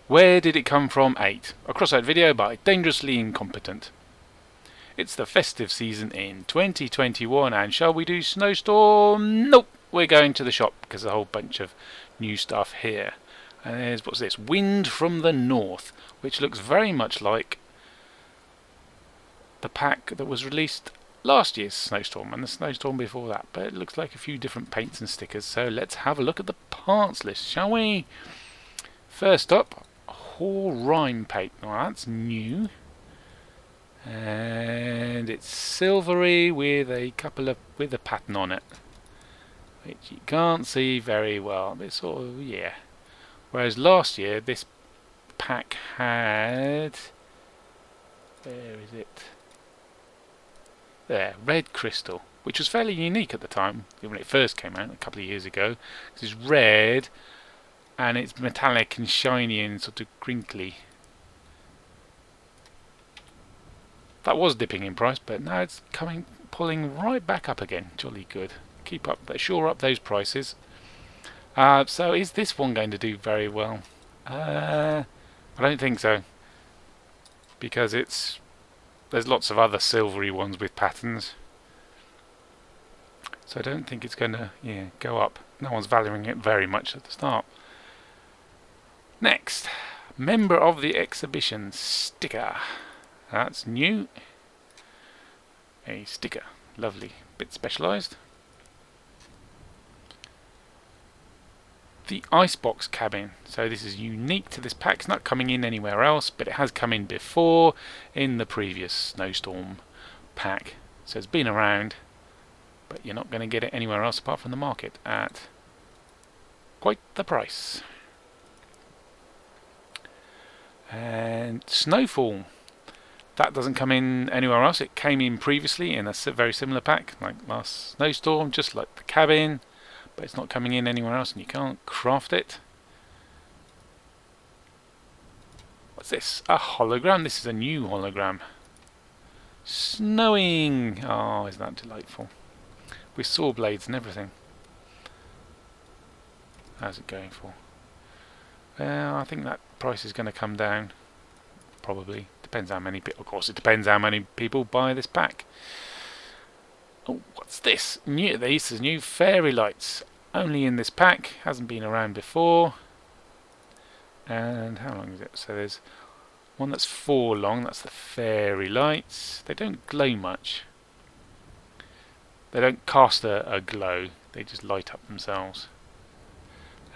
Where did it come from? 8. A Crossout video by Dangerously Incompetent. It's the festive season in 2021, and shall we do Snowstorm? Nope, we're going to the shop because there's a whole bunch of new stuff here. And there's, what's this? Wind from the North, which looks very much like the pack that was released last year's Snowstorm and the Snowstorm before that, but it looks like a few different paints and stickers. So let's have a look at the parts list, shall we? First up, Hoar Rime paint. Now that's new, and it's silvery with a pattern on it, which you can't see very well. It's sort of, yeah. Whereas last year this pack had, where is it? There, red crystal, which was fairly unique at the time when it first came out a couple of years ago. It's red and it's metallic and shiny and sort of crinkly. That was dipping in price, but now it's pulling right back up again. Jolly good. Keep up, shore up those prices. So is this one going to do very well? I don't think so, because there's lots of other silvery ones with patterns, so I don't think it's going to go up. No one's valuing it very much at the start. Next, member of the exhibition sticker. That's new. A sticker, lovely, bit specialised. The Icebox cabin. So this is unique to this pack. It's not coming in anywhere else, but it has come in before in the previous Snowstorm pack. So it's been around, but you're not going to get it anywhere else apart from the market at quite the price. And Snowfall. That doesn't come in anywhere else. It came in previously in a very similar pack, like last Snowstorm, just like the cabin. But it's not coming in anywhere else and you can't craft it. What's this? A hologram. This is a new hologram. Snowing! Oh, isn't that delightful? With saw blades and everything. How's it going for? Well, I think that price is going to come down. Probably. Depends how many people. Of course, it depends how many people buy this pack. Oh, what's this? New. This is new fairy lights. Only in this pack. Hasn't been around before. And how long is it? So there's one that's 4 long. That's the fairy lights. They don't glow much. They don't cast a glow. They just light up themselves.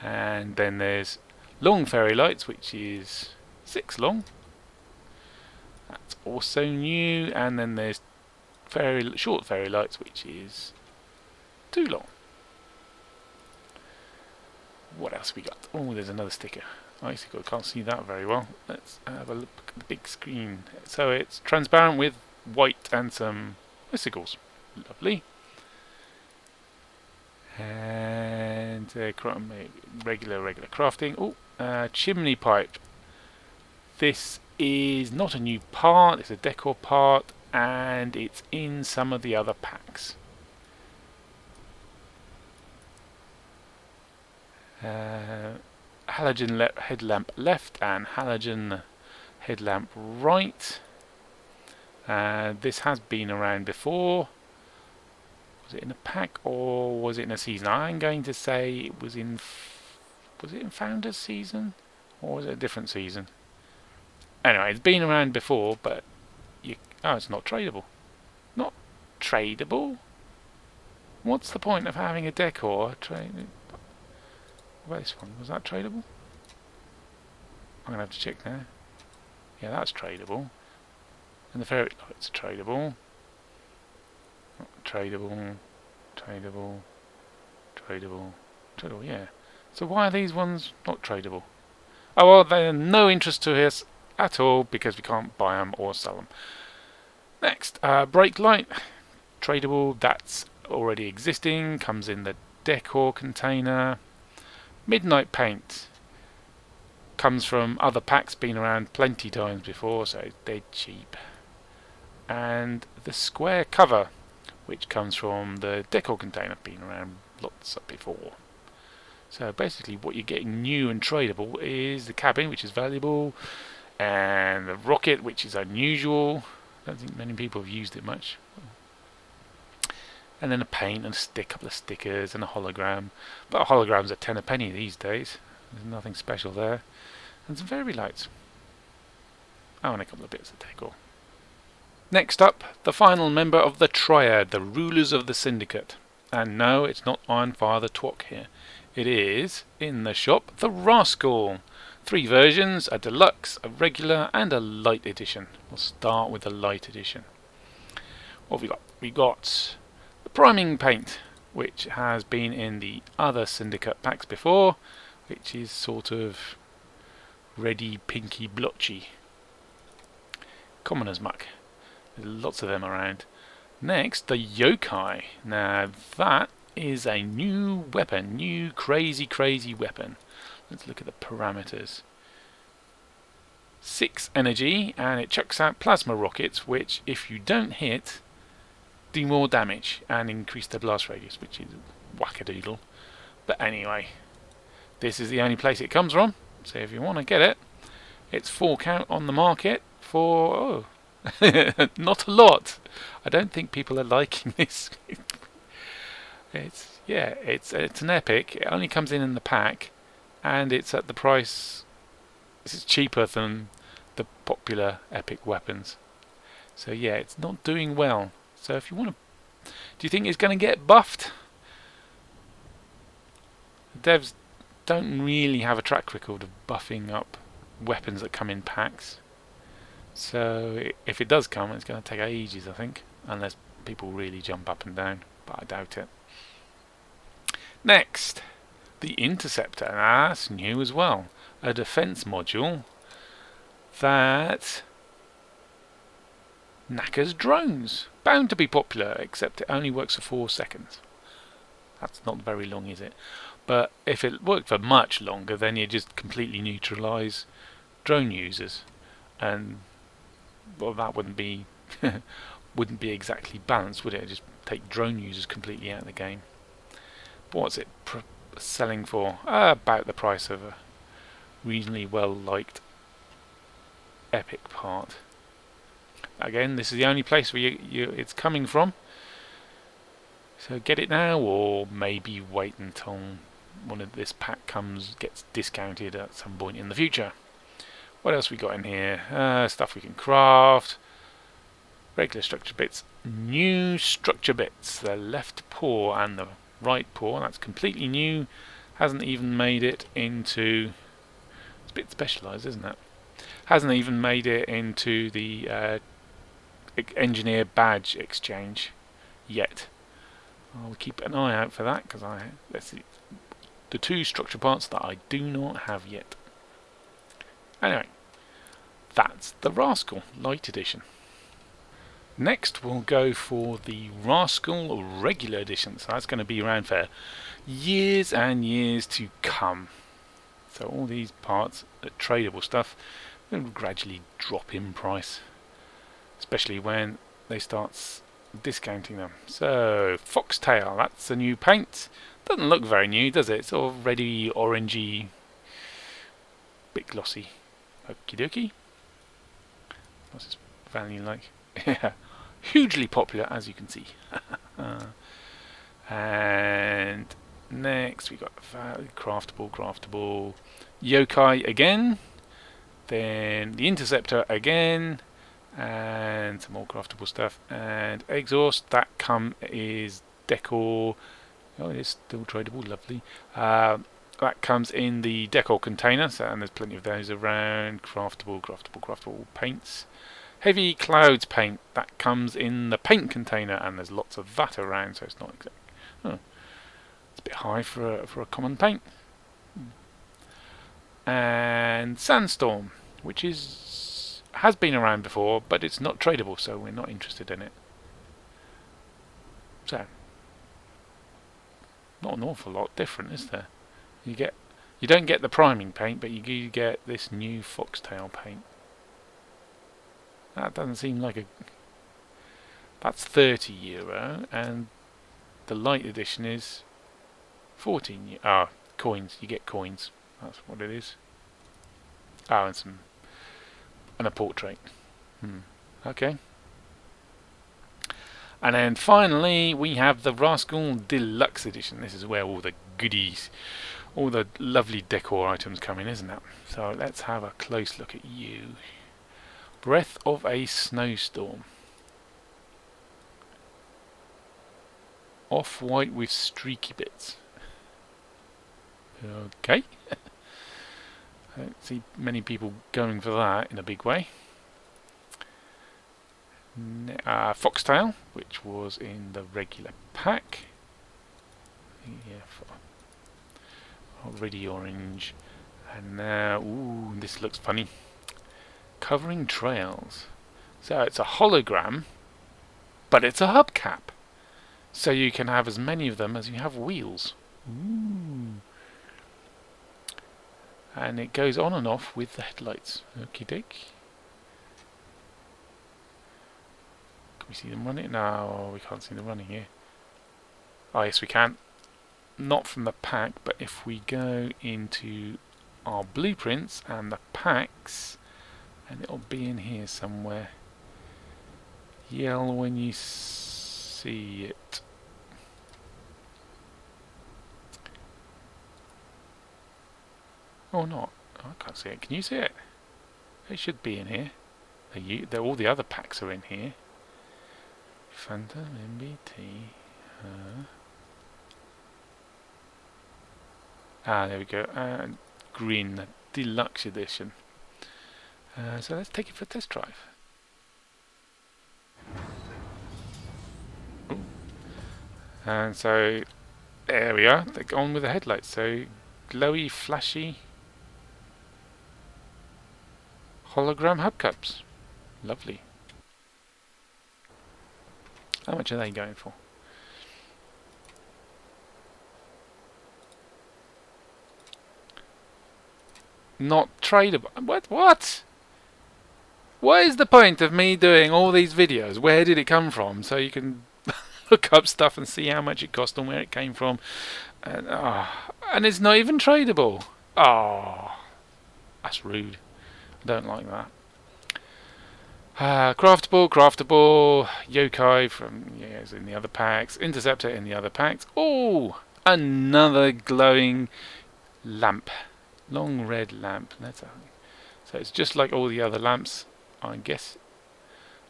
And then there's long fairy lights, which is 6 long. That's also new. And then there's short fairy lights, which is 2 long. What else we got? Oh, there's another sticker. Icicle, can't see that very well. Let's have a look at the big screen. So it's transparent with white and some icicles. Lovely. And regular crafting. Oh, Chimney Pipe. This is not a new part. It's a decor part. And it's in some of the other packs. Halogen headlamp left and halogen headlamp right. This has been around before. Was it in a pack or was it in a season? I'm going to say it was in. Was it in Founders season or was it a different season? Anyway, it's been around before, but oh, it's not tradable. Not tradable? What's the point of having a decor? What about this one? Was that tradable? I'm going to have to check now. Yeah, that's tradable. And the ferret lights are tradable. Tradable. Tradable. Tradable. Tradable, yeah. So why are these ones not tradable? Oh, well, they're no interest to us at all because we can't buy them or sell them. Next, brake light, tradable, that's already existing, comes in the decor container. Midnight paint comes from other packs, been around plenty times before, so they're cheap. And the square cover, which comes from the decor container, been around lots before. So basically what you're getting new and tradable is the cabin, which is valuable, and the rocket, which is unusual. I don't think many people have used it much. And then a paint and a couple of stickers and a hologram. But a hologram's a tenner a penny these days. There's nothing special there. And some fairy lights. Oh, and a couple of bits of decor. Next up, the final member of the triad, the rulers of the syndicate. And no, it's not IronfatherTWOC here. It is, in the shop, the Rascal. 3 versions, a deluxe, a regular, and a light edition. We'll start with the light edition. What have we got? We got the priming paint, which has been in the other syndicate packs before, which is sort of reddy, pinky, blotchy. Commoner's muck. There's lots of them around. Next, the Yokai. Now that is a new weapon, new crazy weapon. Let's look at the parameters. 6 energy, and it chucks out plasma rockets, which if you don't hit, do more damage and increase the blast radius, which is wackadoodle. But anyway, this is the only place it comes from, so if you want to get it, it's 4 count on the market for not a lot. I don't think people are liking this. It's an epic. It only comes in the pack, and it's at the price. This is cheaper than the popular epic weapons. So yeah, it's not doing well. So if you want to, do you think it's going to get buffed? The devs don't really have a track record of buffing up weapons that come in packs. So if it does come, it's going to take ages, I think, unless people really jump up and down, but I doubt it. Next, the Interceptor. Now that's new as well. A defense module that knackers drones. Bound to be popular, except it only works for 4 seconds. That's not very long, is it? But if it worked for much longer, then you just completely neutralise drone users, and well, that wouldn't be wouldn't be exactly balanced, would it? Just take drone users completely out of the game. But what's it selling for? About the price of a reasonably well liked epic part. Again, this is the only place where it's coming from. So get it now, or maybe wait until one of this pack gets discounted at some point in the future. What else we got in here? Stuff we can craft. Regular structure bits. New structure bits. The left paw and the right paw. That's completely new. Hasn't even made it into... It's a bit specialised, isn't it? Hasn't even made it into the engineer badge exchange yet. I'll keep an eye out for that, because that's the 2 structure parts that I do not have yet. Anyway, that's the Rascal Lite Edition. Next we'll go for the Rascal Regular Edition. So that's going to be around for years and years to come. So all these parts, tradable stuff, will gradually drop in price, especially when they start discounting them. So Foxtail, that's a new paint. Doesn't look very new, does it? It's already orangey, bit glossy. Okie dokie. What's its value like? Yeah, hugely popular, as you can see. And next we got craftable, Yokai again, then the Interceptor again, and some more craftable stuff, and exhaust. That is decor. Oh, it is still tradable, lovely. That comes in the decor container, and there's plenty of those around. Craftable paints. Heavy Clouds paint, that comes in the paint container, and there's lots of that around, so it's not exact. Oh, it's a bit high for a common paint. And Sandstorm, which has been around before, but it's not tradable, so we're not interested in it. So, not an awful lot different, is there? You don't get the priming paint, but you do get this new Foxtail paint. That doesn't seem like that's €30, and the light edition is 14 €. coins. You get coins. That's what it is. Oh, and a portrait. Okay. And then finally we have the Rascal Deluxe edition. This is where all the goodies, all the lovely decor items come in, isn't it? So let's have a close look at you. Breath of a Snowstorm. Off-white with streaky bits. Okay. I don't see many people going for that in a big way. Foxtail, which was in the regular pack. Yeah, already orange. And now, ooh, this looks funny. Covering trails. So it's a hologram, but it's a hubcap. So you can have as many of them as you have wheels. Ooh. And it goes on and off with the headlights. Okie doke. Can we see them running? No, we can't see them running here. Oh yes, we can. Not from the pack, but if we go into our blueprints and the packs, and it'll be in here somewhere. Yell when you see it. Or not. Oh, I can't see it. Can you see it? It should be in here. All the other packs are in here. Phantom MBT. There we go. Green Deluxe Edition. So let's take it for a test drive. Ooh. And so there we are. They're on with the headlights. So glowy, flashy hologram hubcaps. Lovely. How much are they going for? Not tradable. What? What is the point of me doing all these videos? Where did it come from? So you can look up stuff and see how much it cost and where it came from. And it's not even tradable. Oh, that's rude. I don't like that. Craftable, Yokai from is in the other packs, Interceptor in the other packs. Oh, another glowing lamp, long red lamp. So it's just like all the other lamps, I guess.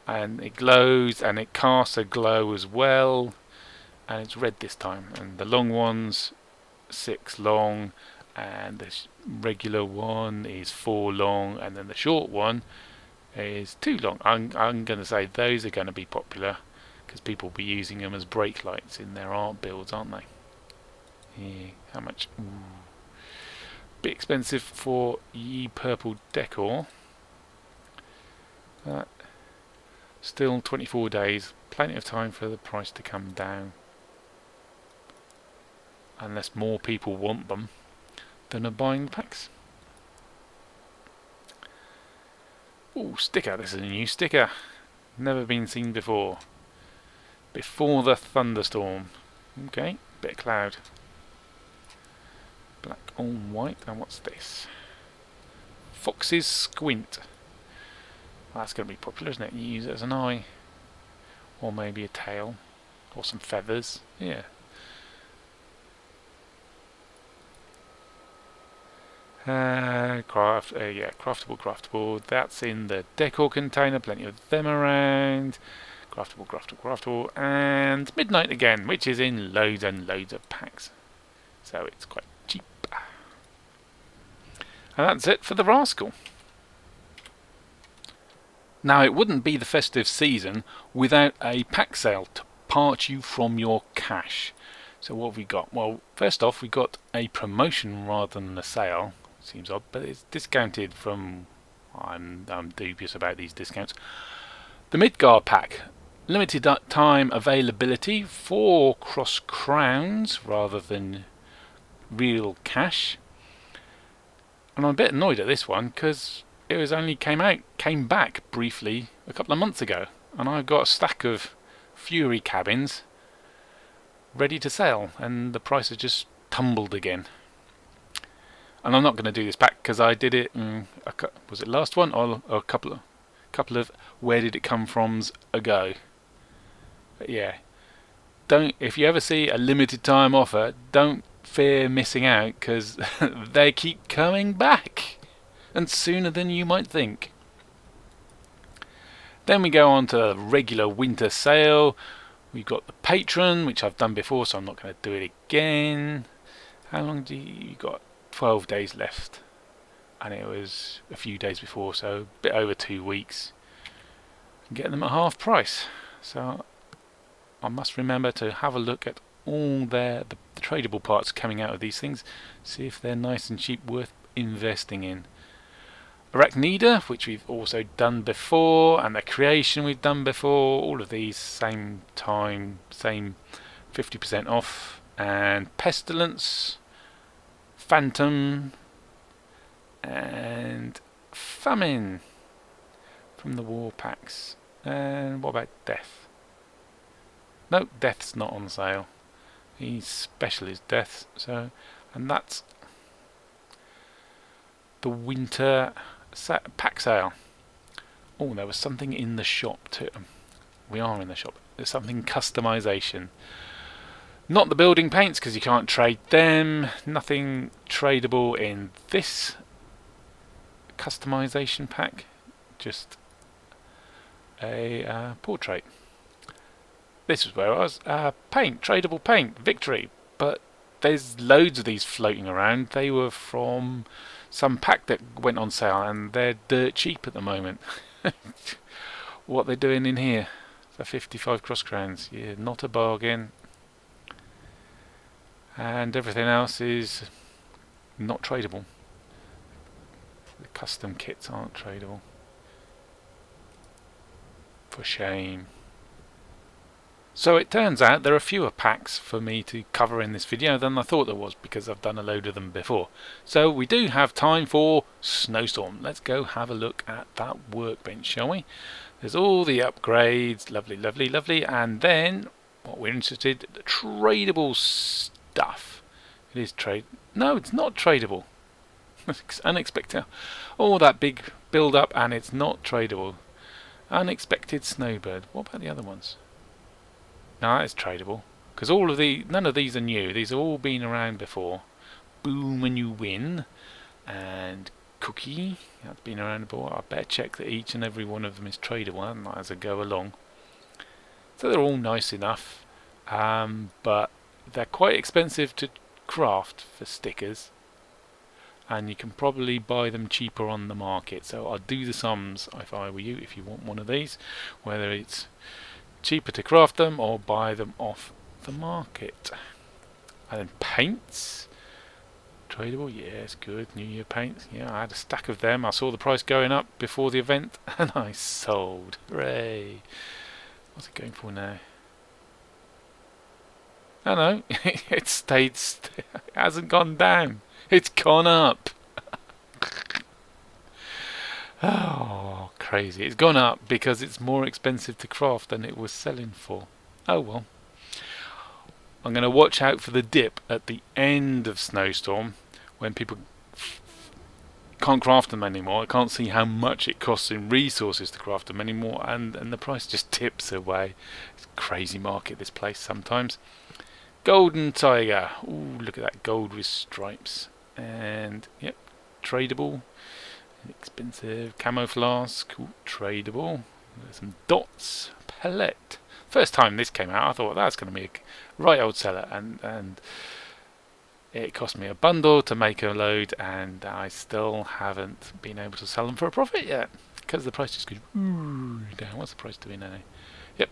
And it glows and it casts a glow as well, and it's red this time. And the long one's 6 long, and the regular one is 4 long, and then the short one is 2 long. I'm going to say those are going to be popular because people will be using them as brake lights in their art builds, aren't they? Yeah. How much? Ooh. Bit expensive for ye purple decor. Still 24 days, plenty of time for the price to come down, unless more people want them than are buying packs. Ooh, sticker. This is a new sticker. Never been seen before. Before the Thunderstorm. Okay, bit of cloud. Black on white. And what's this? Fox's Squint. Well, that's going to be popular, isn't it? You use it as an eye. Or maybe a tail. Or some feathers. Yeah. Craftable. That's in the decor container. Plenty of them around. Craftable. And Midnight again, which is in loads and loads of packs. So it's quite cheap. And that's it for the Rascal. Now, it wouldn't be the festive season without a pack sale to part you from your cash. So what have we got? Well, first off, we got a promotion rather than a sale. Seems odd, but it's discounted from... I'm dubious about these discounts. The Midgard pack. Limited time availability for cross crowns rather than real cash. And I'm a bit annoyed at this one because it was only came back briefly a couple of months ago, and I've got a stack of Fury cabins ready to sell, and the price has just tumbled again. And I'm not going to do this pack because I did it was it last one or a couple of where did it come from's ago. But yeah, don't, if you ever see a limited time offer, don't fear missing out because they keep coming back, and sooner than you might think. Then we go on to the regular winter sale. We've got the patron, which I've done before, so I'm not going to do it again. How long do you got? 12 days left, and it was a few days before, so a bit over 2 weeks. Get them at half price, so I must remember to have a look at all the tradable parts coming out of these things, see if they're nice and cheap, worth investing in. Arachnida, which we've also done before, and the creation we've done before, all of these same time, same 50% off. And Pestilence, Phantom, and Famine from the war packs. And what about Death? No, Death's not on sale. He's special is Death. So, and that's the winter pack sale. Oh, there was something in the shop too. We are in the shop. There's something customization. Not the building paints because you can't trade them. Nothing tradable in this customization pack. Just a portrait. This is where I was. Paint, tradable paint, Victory. But there's loads of these floating around. They were from some pack that went on sale and they're dirt cheap at the moment. What they're doing in here for 55 cross crowns. Yeah, not a bargain. And everything else is not tradable. The custom kits aren't tradable. For shame. So it turns out there are fewer packs for me to cover in this video than I thought there was, because I've done a load of them before. So we do have time for Snowstorm. Let's go have a look at that workbench, shall we? There's all the upgrades, lovely, lovely, lovely, and then what we're interested in, the tradable stuff. It is trade. No, it's not tradable. Unexpected. All that big build up, and it's not tradable. Unexpected snowbird. What about the other ones? No, that is tradable. Because none of these are new. These have all been around before. Boom and you win. And Cookie, that's been around before. I better check that each and every one of them is tradable, haven't I, as I go along. So they're all nice enough. But they're quite expensive to craft for stickers. And you can probably buy them cheaper on the market. So I'll do the sums if I were you, if you want one of these. Whether it's cheaper to craft them or buy them off the market. And then paints, tradable, yes, good. New Year paints, yeah, I had a stack of them. I saw the price going up before the event and I sold. Hooray! What's it going for now? Oh no, it stayed, it hasn't gone down, it's gone up. Oh, crazy. It's gone up because it's more expensive to craft than it was selling for. Oh well. I'm going to watch out for the dip at the end of Snowstorm when people can't craft them anymore. I can't see how much it costs in resources to craft them anymore, and the price just tips away. It's a crazy market, this place, sometimes. Golden Tiger. Ooh, look at that gold with stripes. And, yep, tradable. Expensive. Camo flask. Ooh, tradable. There's some dots. Pellet. First time this came out, I thought that's going to be a right old seller. And it cost me a bundle to make a load, and I still haven't been able to sell them for a profit yet. Because the price just goes down. What's the price doing now? Yep.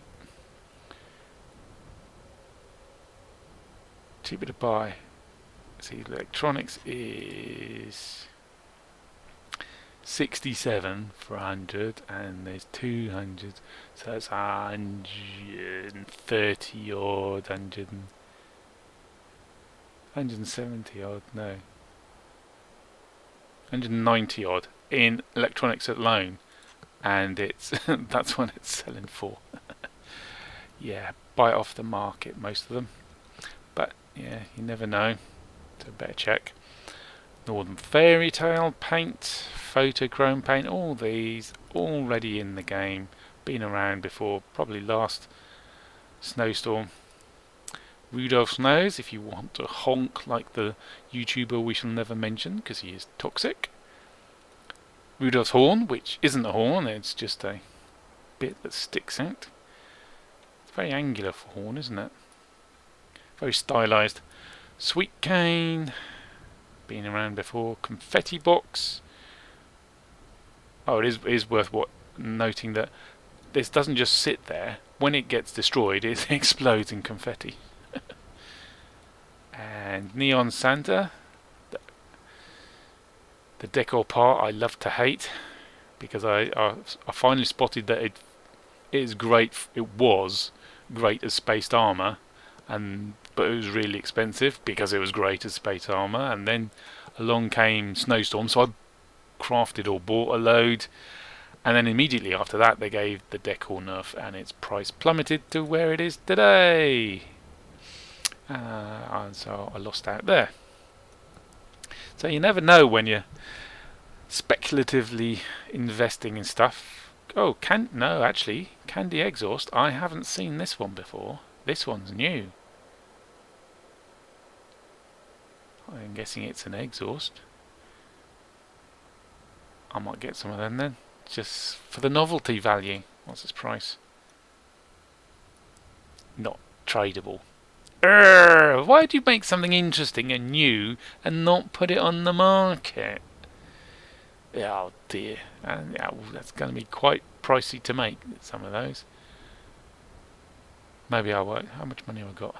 Cheaper to buy. See, electronics is 67 for 100, and there's 200, so it's 130 odd, 170 odd, no, 190 odd in electronics alone, and it's that's what it's selling for. Yeah, buy it off the market, most of them, but yeah, you never know, so better check. Northern Fairy Tale paint, photochrome paint, all these already in the game, been around before, probably last Snowstorm. Rudolph's nose, if you want to honk like the YouTuber we shall never mention because he is toxic. Rudolph's horn, which isn't a horn, it's just a bit that sticks out. It's very angular for horn, isn't it? Very stylised. Sweet cane, been around before. Confetti box. Oh, it is worth noting that this doesn't just sit there. When it gets destroyed, it explodes in confetti. And Neon Santa. The decor part I love to hate because I finally spotted that it is great. It was great as spaced armor, but it was really expensive because it was great as spaced armor. And then along came Snowstorm, so I crafted or bought a load, and then immediately after that they gave the decor nerf, and its price plummeted to where it is today. And so I lost out there. So you never know when you're speculatively investing in stuff. Oh, actually, Candy Exhaust. I haven't seen this one before. This one's new. I'm guessing it's an exhaust. I might get some of them then, just for the novelty value. What's its price? Not tradable. Why do you make something interesting and new and not put it on the market? Oh dear. And that's going to be quite pricey to make, some of those. Maybe I won't. How much money have I got?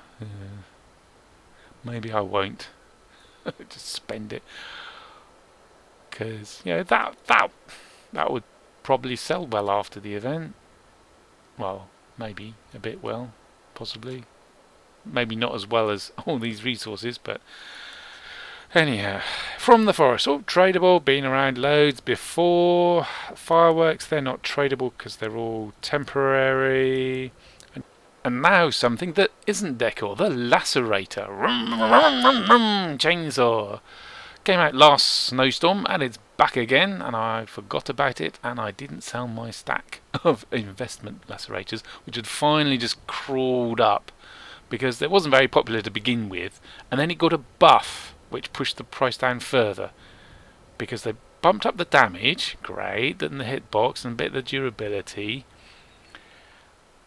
Maybe I won't. Just spend it. Because, that would probably sell well after the event. Well, maybe a bit well, possibly. Maybe not as well as all these resources, but anyhow. From the forest, all tradable, been around loads before. Fireworks, they're not tradable because they're all temporary. And now something that isn't decor, the lacerator. Chainsaw. Came out last Snowstorm and it's back again, and I forgot about it, and I didn't sell my stack of investment lacerators, which had finally just crawled up because it wasn't very popular to begin with, and then it got a buff which pushed the price down further because they bumped up the damage, great, and the hitbox and a bit of the durability,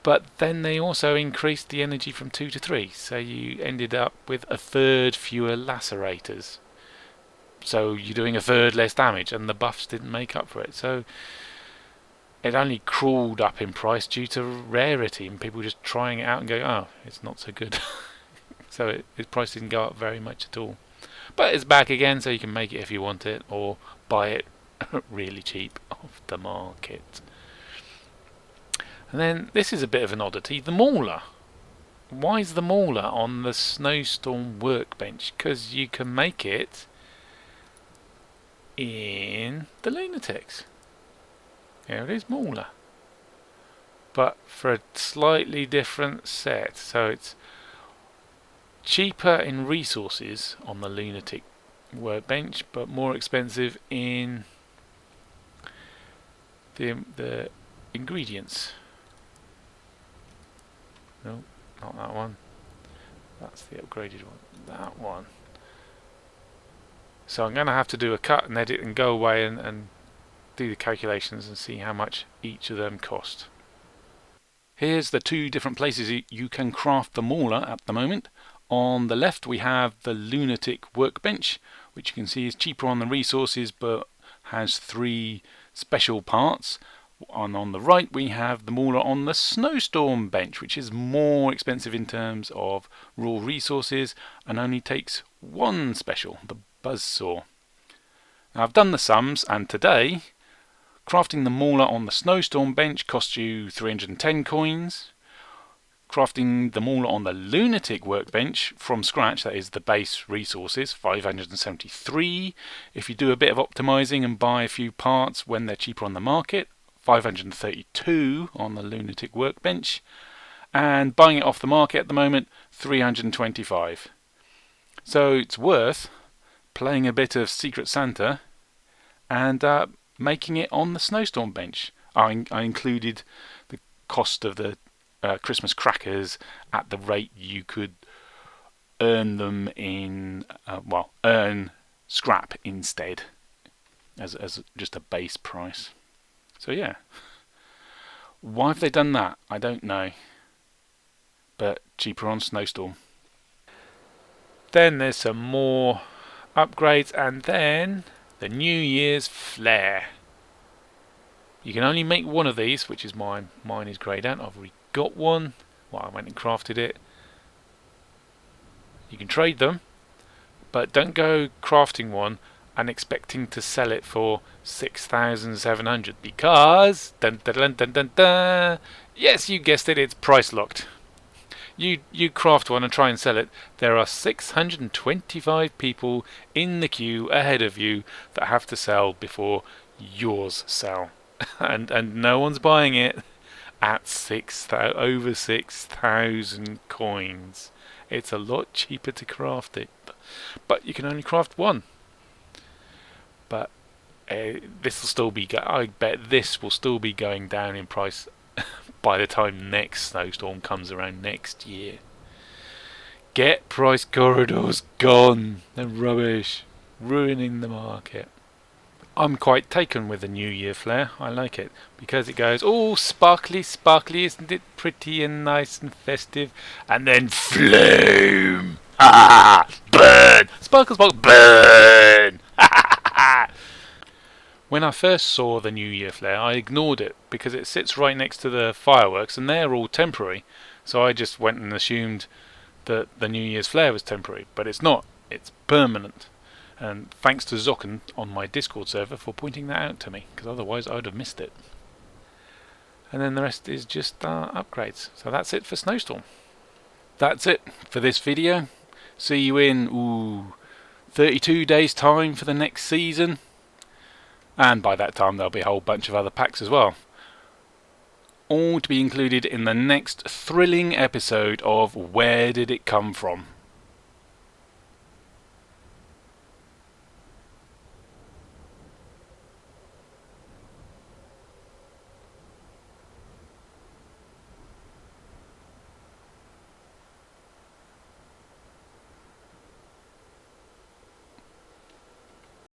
but then they also increased the energy from 2 to 3, so you ended up with a third fewer lacerators. So you're doing a third less damage, and the buffs didn't make up for it. So it only crawled up in price due to rarity and people just trying it out and going, oh, it's not so good. So its price didn't go up very much at all. But it's back again, so you can make it if you want it, or buy it really cheap off the market. And then this is a bit of an oddity, the Mauler. Why is the Mauler on the Snowstorm Workbench? Because you can make it in the Lunatics. Here it is, Mauler, but for a slightly different set. So it's cheaper in resources on the Lunatic Workbench, but more expensive in the ingredients. No, not that one. That's the upgraded one. That one. So I'm going to have to do a cut and edit and go away and do the calculations and see how much each of them cost. Here's the two different places you can craft the Mauler at the moment. On the left we have the Lunatic Workbench, which you can see is cheaper on the resources but has 3 special parts. And on the right we have the Mauler on the Snowstorm bench, which is more expensive in terms of raw resources and only takes 1 special, the Buzzsaw. Now I've done the sums, and today crafting the Mauler on the Snowstorm bench costs you 310 coins. Crafting the Mauler on the Lunatic Workbench from scratch, that is the base resources, 573. If you do a bit of optimizing and buy a few parts when they're cheaper on the market, 532 on the Lunatic Workbench. And buying it off the market at the moment, 325. So it's worth playing a bit of Secret Santa and making it on the Snowstorm bench. I included the cost of the Christmas crackers at the rate you could earn them in, earn scrap instead as just a base price. So yeah, why have they done that? I don't know, but cheaper on Snowstorm. Then there's some more upgrades, and then the New Year's flare. You can only make one of these, which is mine. Mine is greyed out. I've already got one. Well, I went and crafted it. You can trade them, but don't go crafting one and expecting to sell it for 6,700 because dun, dun, dun, dun, dun, dun, yes, you guessed it, it's price locked. You craft one and try and sell it, there are 625 people in the queue ahead of you that have to sell before yours sell. and no one's buying it at over 6,000 coins. It's a lot cheaper to craft it, but you can only craft one. But this will still be. I bet this will still be going down in price by the time next Snowstorm comes around next year. Get price corridors gone. They're rubbish, ruining the market. I'm quite taken with the New Year flare. I like it because it goes all sparkly, sparkly, isn't it pretty and nice and festive? And then flame! Ah! Burn! Sparkle, sparkle, burn! When I first saw the New Year flare, I ignored it because it sits right next to the fireworks and they're all temporary. So I just went and assumed that the New Year's flare was temporary, but it's not. It's permanent. And thanks to Zocken on my Discord server for pointing that out to me, because otherwise I would have missed it. And then the rest is just upgrades. So that's it for Snowstorm. That's it for this video. See you in 32 days time for the next season. And by that time there'll be a whole bunch of other packs as well. All to be included in the next thrilling episode of Where Did It Come From?